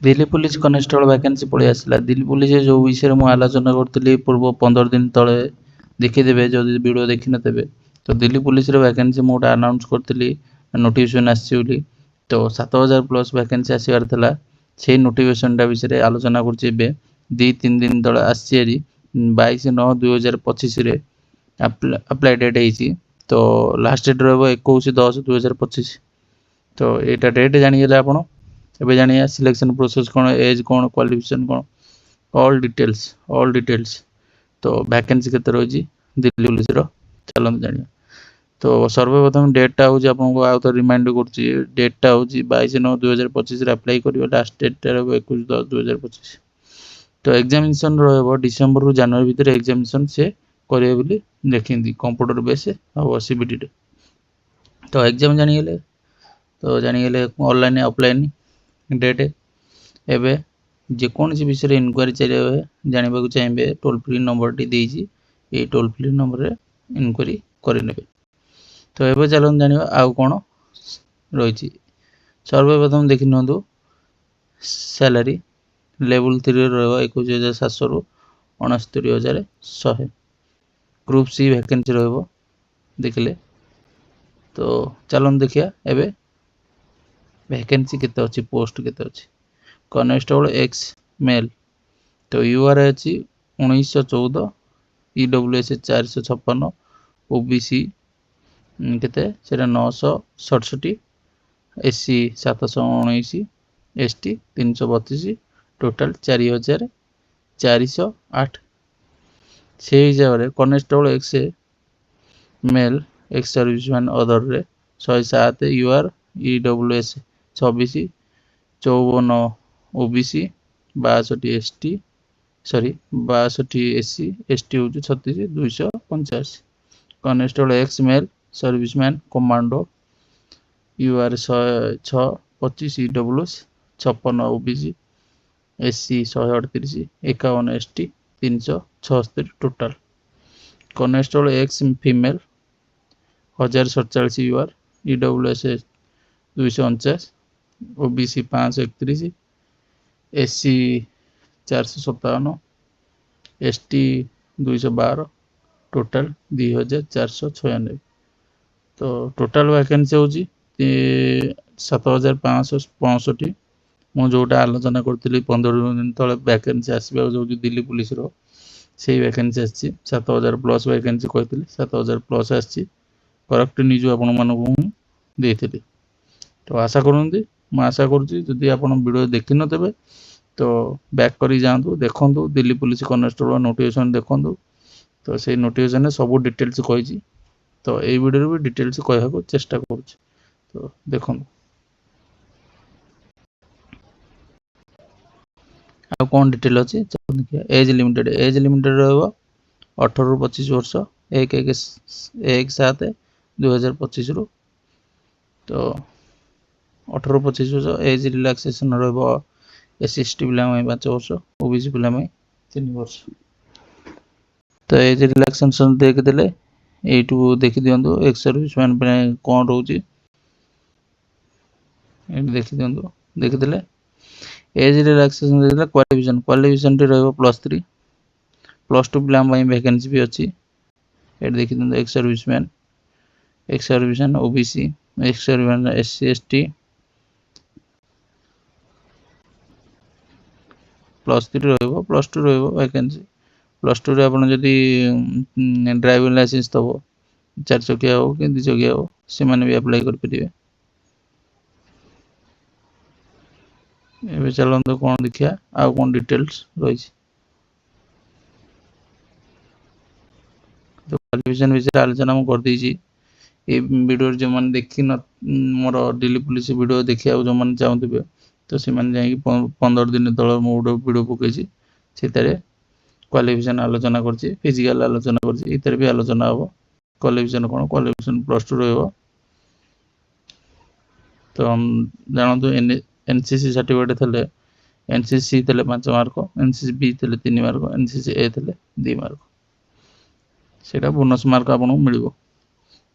Delhi police constable vacancy पळेଇ आसिला Delhi police जो विषय में आलोचना करथिली पूर्व 15 दिन तळे देखिदेबे जदि वीडियो देखि नतेबे तो दिल्ली पुलिस रे वैकेंसी मोटा अनाउंस करथिली नोटिफिकेशन आसी बोली तो 7000 प्लस वैकेंसी आसीबार थिला से नोटिफिकेशन टा विषय आलोचना करछि बे 2-3 दिन तळे आसीरी 22/9/2025 रे अप्लाई डेट हेछि तो लास्ट डेट रहबो 21/10/2025 तो एटा डेट जानि गेला आपण एबे जानिया सिलेक्शन प्रोसेस कोन एज कोन क्वालिफिकेशन कोन ऑल डिटेल्स तो वैकेंसी केते रही दिल्ली पुलिस रो चलन जानिया तो सर्वप्रथम डेट टा होजी आपन को आ तो रिमाइंड करछि डेट टा होजी 22/9/2025 रे अप्लाई करियो लास्ट डेट टा रहबो 21/10/2025 तो एग्जामिनेशन रहबो डिसेंबर रु जनवरी भीतर एग्जामिनेशन से करियो बोली देखिंदी कंप्यूटर बेस और सीबीटी तो एग्जाम जानि गेले तो जानि गेले ऑनलाइन ऑफलाइन डेट एबे जे कौन सी विषय इनक्वारी चाहिए जानवा को चाहिए टोल फ्री नंबर टी देजी ये टोल फ्री नंबर रे इनक्वारी करें तो एबे चलन जानवा आउ कौन रही सर्वप्रथम देखि नंदु सैलरी लेवल 3 रहा 21700 रु 69100 ग्रुप सी वैकेंसी रहा देखले तो चलन देखिया एबे वैकेंसी केते अछि पोस्ट केते अछि कॉन्स्टेबल एक्स मेल तो यूआर अछि 1914 ईडब्ल्यूएस 456 ओबीसी केते सेटा 967 एससी 719 एसटी 332 टोटल 4408 से हिसाब रे constable ex male ex serviceman other रे 107 UR EWS 26 54 OBC 62 ST sorry 62 SC ST हो 36 285 constable ex male serviceman commando UR 106 25 EWS 56 OBC SC 138 51 ST 376 total constable ex female 1047 UR EWS 249 OBC 531 SC 457 ST 212 total 2496 तो total vacancy होची 7565 मु जोटा आलोचना करथिली 15 दिन तळे vacancy आसीबा जो दिल्ली पुलिस रो सेही वैकेंसी आछि 7000 प्लस वैकेंसी कहथिली 7000 प्लस आछि करेक्ट न्यूज आपण मानकु देथिली तो आशा करंदी मैं आशा करुच्ची जदि आप वीडियो देखि नतेबे तो बैक करी जातु देखु दिल्ली पुलिस कॉन्स्टेबल नोटिफिकेशन देखु तो से नोटिफिकेशन सब डिटेल्स कही तो ये वीडियो भी डिटेल्स कहूँ चेष्टा करुच्ची तो देखु आ कौन डिटेल अच्छी चलो देखिए एज लिमिटेड रहा 18 रु 25 वर्ष 1/7/2025 रु तो 18 25 वर्ष एज रिलैक्सेशन रहा एसएसटी पिला 5 वर्ष ओबीसी पिला 3 वर्ष तो एज रिलैक्सेशन देखिदेले एटू देखि दियंतु एक्स सर्विसमैन पे कौन रोची देखि दियंतु देखिदेले एज रिलैक्सेशन देखिदेले क्वालिफिकेशन टी रहबो +3 +2 पिला वैकेंसी भी अछि एट देखि दियंतु ex serviceman OBC ex serviceman SC ST +3 रहबो +2 रहबो वैकेंसी +2 रे आपण जदी ड्राइविंग लाइसेंस तबो 4 चकिया हो कि 2 चकिया हो से माने भी अप्लाई कर परिबे एबे चलंतो कोन देखिया आ कोन डिटेल्स रही तो क्वालिफिकेशन विषय आलोचना हम कर दीची ए वीडियो जो मन देखि न मोर दिल्ली पुलिस वीडियो देखिया जो मन चाहूथिबे तो से मन जाई 15 दिन तळ मो वीडियो पकेछि सेतारे क्वालिफिकेशन आलोचना करछि फिजिकल आलोचना करछि इतर भी आलोचना हो क्वालिफिकेशन कोन क्वालिफिकेशन +2 रहबो तो हम जानतो एनसीसी सर्टिफिकेट थले एनसीसी थले 5 मार्क एनसीसी बी थले 3 मार्क एनसीसी ए थले 2 मार्क सेटा बोनस मार्क आपन मिलिबो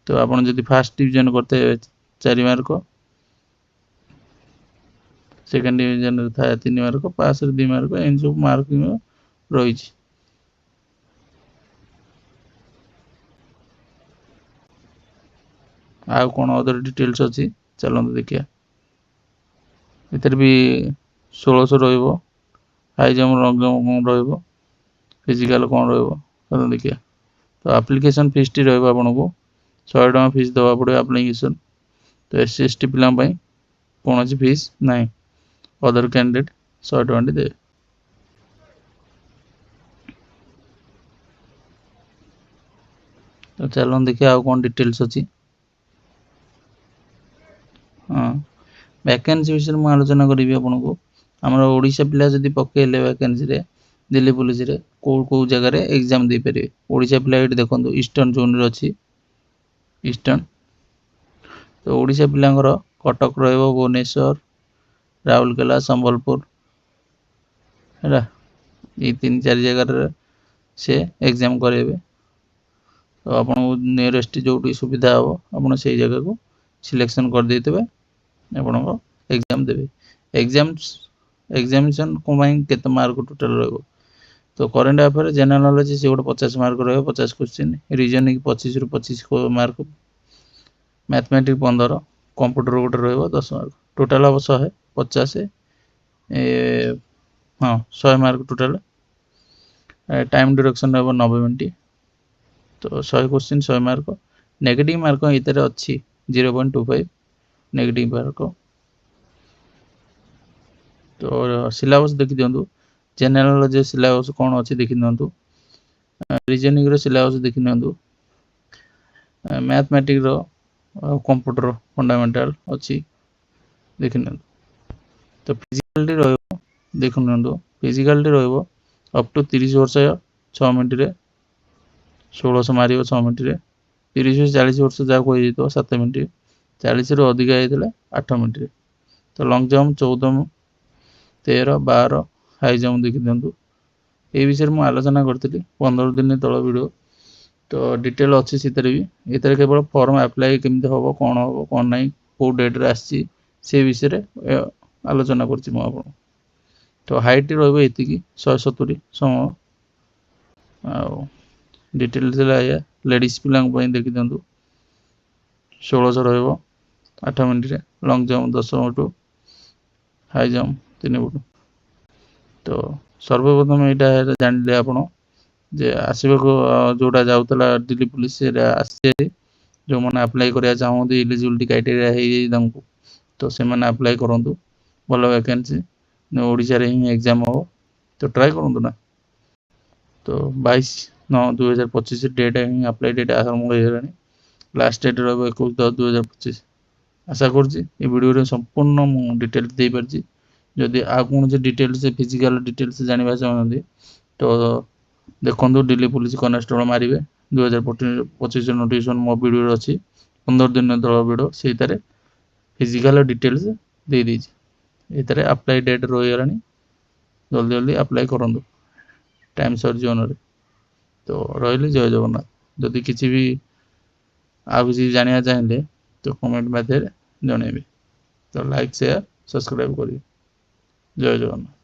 तो आपन जदि फर्स्ट डिवीजन करते 4 मार्क सेकेंड डिविजन रे था 3 मार्क, पास रे 2 मार्क, एन सब मार्किंग रही। आ कौन अदर डिटेल्स अच्छी चलते देखिए। इधर भी 1600 रहिबो, हाई जंप लॉन्ग जंप कौन रहिबो, फिजिकल कौन रहिबो चलो देखिए। तो एप्लिकेशन फीस टी रहिबो आपनको 100 टका फीस देवा पड़े एप्लिकेशन। तो एससी एसटी पिला कौन फीस ना, अदर कैंडिडेट 100 टका दे। तो चलो देखिए आ कौन डिटेल्स अच्छी। हाँ वैकेंसी विषय में आलोचना करी आपको। आमर ओडिशा पिला जदि पकेले वैकेंसी रे दिल्ली पुलिस रे को जगह रे एग्जाम दे पारे। ओडिशा पिला ये देखो ईस्टर्न जोन रे अच्छी ईस्टर्न। तो ओडिशा पिलांकर कटक रहिबो, भुवनेश्वर, राउरकेला, संबलपुर है ये 3-4 जगह से एग्जाम करेबे। तो आपन नियरेस्ट जो सुविधा हो आपन से जगह को सिलेक्शन कर देते आपन एग्जाम देवे। एग्जामिनेशन को केते मार्क टोटल रहबो। तो करेंट अफेयर जनरल नॉलेज से गोटे 50 मार्क रहे, 50 क्वेश्चन, रीजनिंग 25 रु 25 मार्क, मैथमेटिक्स 15, कंप्यूटर गोटे रहिबो 10 मार्क, टोटल हम 150 हाँ 100 मार्क टोटल। टाइम ड्यूरेक्शन रहबो 90 मिनट। तो 100 क्वेश्चन 100 मार्क। नेगेटिव मार्क इतर अच्छी 0.25 नेगेटिव मार्क। तो सिलेबस देखि दियंतु, जनरल नॉलेज सिलेबस कौन अच्छी देखि दियंतु, रीजनिंग रो सिलेबस देखि दियंतु, मैथमेटिक्स रो कंप्यूटर फंडामेंटल अच्छी देखि दियंतु। तो फिजिकलिटी रहबो देखि दियंतु, फिजिकलिटी रहबो अप टू 30 वर्ष 6 मिनिट रे 1600 मारियो 6 मिनिट रे, 30 से 40 वर्ष जा को हो 7 मिनिट, 40 रु अधिक होइतले 8 मिनिट रे। तो लॉन्ग जंप 14, 13, 12 हाई जंप देखि दियंतु। ए विषय में आलोचना करती 15 दिन तल वीडियो। तो डिटेल अच्छी भी ये केवल फॉर्म अप्लाई केमती हम कौन ना कौ डेट रे आसी से विषय आलोचना कर। तो हाइट रही 170 सम डिटेल लेडीज पिला देखी दिंतु 1600 रहिबो 8 मिनिट रे, long jump 10 foot, high jump 3 foot. तो सर्वप्रथम यहाँ जानले आपण जे आसवाक जोटा जाऊला दिल्ली पुलिस आसे जो मैंने अप्लाई करा चाहते इलिजिबिलिटी क्राइटेरिया है तो से मैंने अप्लाई करूँ भल वैकेंसी ओडिशा रे ही एग्जाम हो। तो ट्राई करूँ ना। तो 22/9/2025 डेट ही अप्लाई डेट आरंभ हो लास्ट डेट रहा 21/10/2025। आशा करूँ संपूर्ण मु डिटेल्स दे पारछि। जदि आ कौन डिटेल्स फिजिकल डिटेल्स जानवा चाहते तो देखो दिल्ली पुलिस कनेस्टेबल मारे 2025 नोटिफिकेशन मो वीडियो अच्छी 15 दिन तल वीडियो से फिजिकल डिटेल्स दे दीजिए। ये अप्लाई डेट रही गलानी, जल्दी जल्दी अप्लाई करूँ टाइम सर। तो रही जय जगन्नाथ। जदि किसी भी आ किसी जाना चाहिए तो कमेंट मध्य जनइबे। तो लाइक शेयर सब्सक्राइब करिए। जय जगन्नाथ।